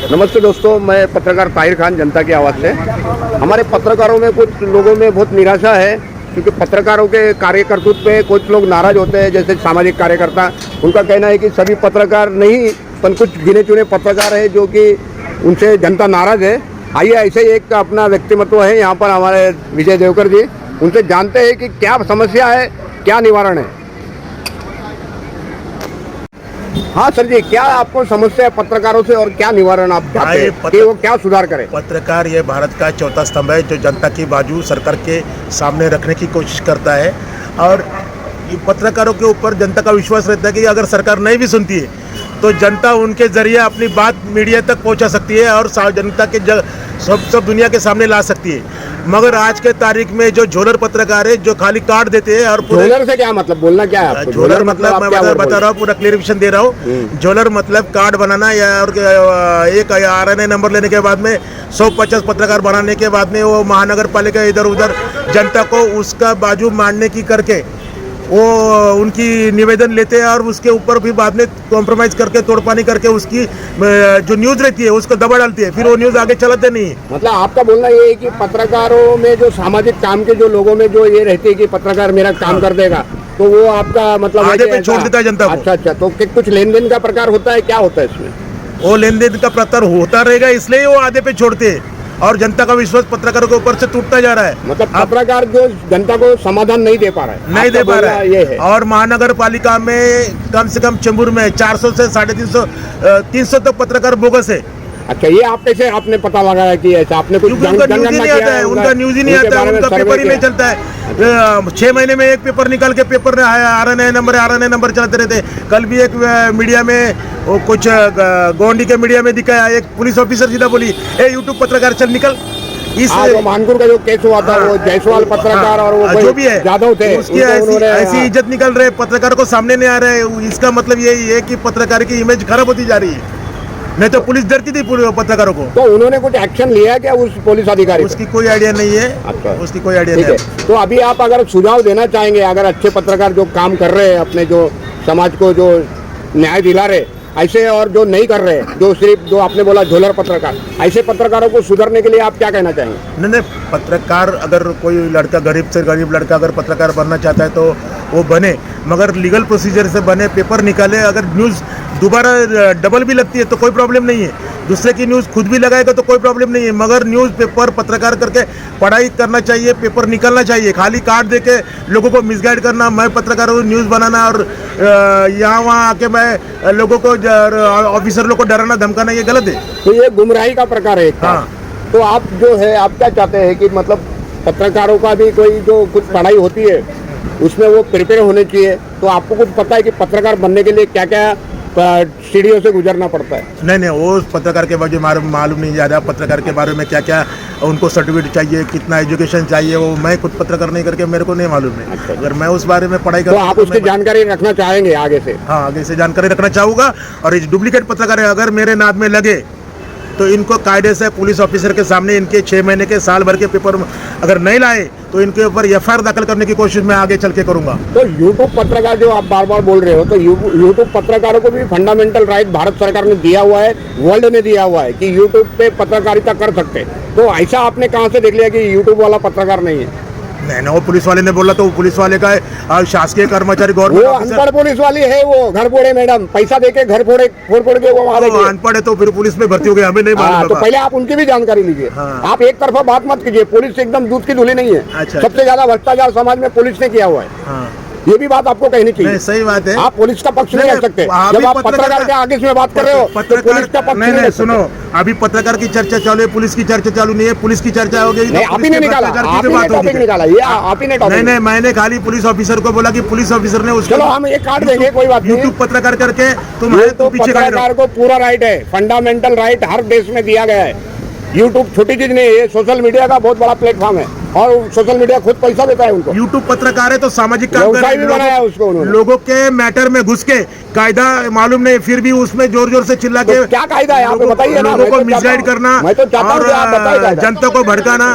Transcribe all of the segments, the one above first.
नमस्ते दोस्तों, मैं पत्रकार ताहिर खान, जनता की आवाज़ से। हमारे पत्रकारों में कुछ लोगों में बहुत निराशा है क्योंकि पत्रकारों के कार्यकर्तृत्व पे कुछ लोग नाराज होते हैं। जैसे सामाजिक कार्यकर्ता, उनका कहना है कि सभी पत्रकार नहीं, पर कुछ गिने चुने पत्रकार है जो कि उनसे जनता नाराज है। आइए ऐसे ही एक अपना व्यक्तिमत्व है यहाँ पर हमारे विजय देवकर जी, उनसे जानते हैं कि क्या समस्या है, क्या निवारण है। हाँ सर जी, क्या आपको समस्या है पत्रकारों से और क्या निवारण आप चाहते हैं कि वो क्या सुधार करें? पत्रकार ये भारत का चौथा स्तंभ है जो जनता की बाजू सरकार के सामने रखने की कोशिश करता है। और ये पत्रकारों के ऊपर जनता का विश्वास रहता है कि अगर सरकार नहीं भी सुनती है तो जनता उनके जरिए अपनी बात मीडिया तक पहुंचा सकती है और जनता के सब दुनिया के सामने ला सकती है। मगर आज के तारीख में जो झोलर पत्रकार है जो खाली कार्ड देते हैं और झोलर से क्या मतलब, बोलना क्या है? झोलर मतलब मैं बता रहा हूँ, पूरा क्लियरिफिकेशन दे रहा हूँ। झोलर मतलब कार्ड बनाना या और एक RNA नंबर लेने के बाद में 150 पत्रकार बनाने के बाद में वो महानगर पालिका इधर उधर जनता को उसका बाजू मानने की करके वो उनकी निवेदन लेते हैं और उसके ऊपर भी बाद में कॉम्प्रोमाइज़ करके तोड़पानी करके उसकी जो न्यूज़ रहती है उसको दबा डालती है, फिर वो न्यूज़ आगे चलाते नहीं है। मतलब आपका बोलना ये है कि पत्रकारों में जो सामाजिक काम के जो लोगों में जो ये रहती है कि पत्रकार मेरा काम कर देगा, तो वो आपका मतलब आधे पे छोड़ देता है जनता को। अच्छा, तो कुछ लेन देन का प्रकार होता है, क्या होता है इसमें? वो लेन देन का प्रकार होता रहेगा, इसलिए वो आधे पे छोड़ते हैं और जनता का विश्वास पत्रकारों के ऊपर से टूटता जा रहा है। मतलब पत्रकार जो जनता को समाधान नहीं दे पा रहा है, नहीं दे पा रहा है, ये है। और महानगर पालिका में कम से कम चेंबूर में 400 से 350 300 तक पत्रकार बोगस है। अच्छा, ये आप कैसे आपने पता लगाया कि ऐसा? आपने कुछ उनका न्यूज ही नहीं आता है, उनका न्यूज ही नहीं आता है, उनका पेपर ही नहीं चलता है। 6 महीने में एक पेपर निकाल के पेपर RNA नंबर चलाते रहते। कल भी एक मीडिया में वो कुछ गोंडी के मीडिया में दिखाया, एक पुलिस ऑफिसर सीधा बोली, ए यूट्यूब पत्रकार चल निकल। इस मानपुर का जो केस हुआ था, वो जायसवाल पत्रकार और वो जो भी है जादव थे, उसकी ऐसी इज्जत निकल रहे, पत्रकार को सामने नहीं आ रहे। इसका मतलब यही है कि पत्रकार की इमेज खराब होती जा रही है। नहीं तो पुलिस डरती थी पत्रकारों को। तो उन्होंने कुछ एक्शन लिया क्या उस पुलिस अधिकारी? उसकी कोई आइडिया नहीं है। अच्छा, उसकी कोई आइडिया नहीं है। तो अभी आप अगर सुझाव देना चाहेंगे, अगर अच्छे पत्रकार जो काम कर रहे हैं अपने जो समाज को जो न्याय दिला रहे ऐसे, और जो नहीं कर रहे, जो सिर्फ जो आपने बोला झोलर पत्रकार, ऐसे पत्रकारों को सुधरने के लिए आप क्या कहना चाहेंगे? नहीं, पत्रकार अगर कोई लड़का गरीब से गरीब लड़का अगर पत्रकार बनना चाहता है तो वो बने, मगर लीगल प्रोसीजर से बने, पेपर निकाले। अगर न्यूज़ दोबारा डबल भी लगती है तो कोई प्रॉब्लम नहीं है, दूसरे की न्यूज़ खुद भी लगाएगा तो कोई प्रॉब्लम नहीं है। मगर न्यूज़ पेपर पत्रकार करके पढ़ाई करना चाहिए, पेपर निकालना चाहिए। खाली कार्ड दे के लोगों को मिसगाइड करना, मैं पत्रकार हूँ, न्यूज़ बनाना और यहाँ वहाँ आके मैं लोगों को ऑफिसर लोग को डराना धमकाना, ये गलत है। तो ये गुमराही का प्रकार है। हाँ, तो आप जो है आप क्या चाहते हैं कि मतलब पत्रकारों का भी कोई जो कुछ पढ़ाई होती है उसमें वो प्रिपेयर होने चाहिए। तो आपको कुछ पता है कि पत्रकार बनने के लिए क्या क्या सीढ़ियों से गुजरना पड़ता है? नहीं, वो पत्रकार के बारे में मालूम नहीं ज़्यादा। पत्रकार के बारे में क्या क्या उनको सर्टिफिकेट चाहिए, कितना एजुकेशन चाहिए, वो मैं खुद पत्रकार नहीं करके मेरे को नहीं मालूम है। अच्छा, अगर मैं उस बारे में पढ़ाई तो आप उसकी जानकारी रखना चाहेंगे आगे से? हाँ, आगे से जानकारी रखना चाहूँगा। और ये डुप्लीकेट पत्रकार अगर मेरे नाद में लगे तो इनको कायदे से पुलिस ऑफिसर के सामने इनके 6 महीने के साल भर के पेपर अगर नहीं लाए तो इनके ऊपर FIR दाखिल करने की कोशिश मैं आगे चल के करूंगा। तो यूट्यूब पत्रकार जो आप बार बार बोल रहे हो, तो यूट्यूब पत्रकारों को भी फंडामेंटल राइट भारत सरकार ने दिया हुआ है, वर्ल्ड ने दिया हुआ है कि यूट्यूब पे पत्रकारिता कर सकते। तो ऐसा आपने कहाँ से देख लिया कि यूट्यूब वाला पत्रकार नहीं है? नहीं, वो पुलिस वाले ने बोला तो वो पुलिस वाले का शासकीय कर्मचारी गवर्नमेंट अनपढ़ पुलिस वाली है, वो घर फोड़े मैडम, पैसा देके घर फोड़ के वो अनपढ़ है तो फिर पुलिस में भर्ती हो गए, हमें नहीं मालूम। तो पहले आप उनकी भी जानकारी लीजिए। आप एक तरफा बात मत कीजिए, पुलिस एकदम दूध की धुली नहीं है। अच्छा, सबसे ज्यादा भ्रष्टाचार समाज में पुलिस ने किया हुआ है। ये भी बात आपको कहनी चाहिए। सही बात है, आप पुलिस का पक्ष नहीं रख सकते। जब आप पत्रकार के आगे में बात कर रहे हो तो पुलिस का पक्ष नहीं, सुनो, अभी पत्रकार की चर्चा चालू है, पुलिस की चर्चा चालू नहीं है। पुलिस की चर्चा हो गई, आप ही ने निकाला, टॉपिक निकाला, ये आप ही ने टॉपिक। नहीं, मैंने खाली पुलिस ऑफिसर को बोला कि पुलिस ऑफिसर ने उसको, चलो हम एक कार्ड देंगे, कोई बात नहीं। यूट्यूब पत्रकार करके तुम्हारे तो पीछे पत्रकार को पूरा राइट है, फंडामेंटल राइट हर देश में दिया गया है। यूट्यूब छोटी चीज नहीं है, ये सोशल मीडिया का बहुत बड़ा प्लेटफॉर्म है। और सोशल मीडिया खुद पैसा देता है उनको। यूट्यूब पत्रकार है तो सामाजिक काम कर व्यवसाय रहे भी हैं। बनाया उसको उन्होंने। लोगों के मैटर में घुस के कायदा मालूम नहीं, फिर भी उसमें जोर जोर से चिल्ला के तो क्या कायदा है आप बताइए ना। लोगों मैं को तो चाहता मिसगाइड हूं- करना मैं तो चाहता हूं और कि आप बताइए कायदा। जनता को भड़काना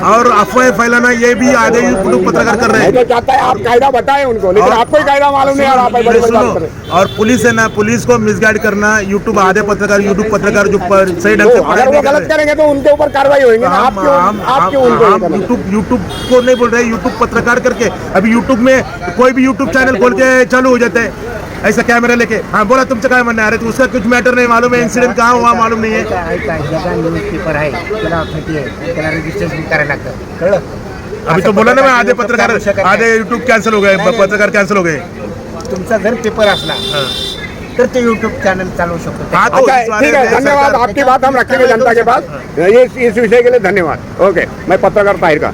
और अफवाहें फैलाना, ये भी आधे यूट्यूब पत्रकार कर रहे मैं तो हैं। चाहता है आप कायदा बताएं उनको, लेकिन और- आपको ही कायदा मालूम नहीं और आप बड़ी बड़ी बात कर रहे हैं। और पुलिस है ना, पुलिस को मिसगाइड करना, यूट्यूब आधे पत्रकार यूट्यूब पत्रकार जो सही ढंग से तो पढ़ाई अगर वो नहीं कर गलत रहे। करेंगे तो उनके ऊपर कार्रवाई होगी ना। आप क्यों उनको ये करना? यूट्यूब को नहीं बोल रहे, यूट्यूब पत्रकार करके अभी यूट्यूब में कोई भी यूट्यूब चैनल खोल के चालू हो जाता है ऐसा कैमरा लेके। हाँ बोला, तुमचं काय म्हणणं आहे? अरे उसका कुछ मॅटर नाही मालूम है, इन्सिडेंट कहाँ हुआ मालूम नहीं है। ऐका ज्याचा न्यूज पेपर आहे त्याला ऑथॉरिटी आहे, त्याला रजिस्ट्रेशन करायला लागतं, कळलं? अभी तो बोला ना मैं आधे पत्रकार आधे यूट्यूब कैंसिल हो गए, पत्रकार कैंसिल हो गए। तुमचा जर पेपर असला तर ते यूट्यूब चॅनल चालवू शकतो। हाँ तो अच्छा इस बारे ठीक है, में धन्यवाद। सरकार- आपकी बात हम रखेंगे जनता के पास। इस विषय के लिए धन्यवाद। ओके, मैं पत्रकार ताहिर का।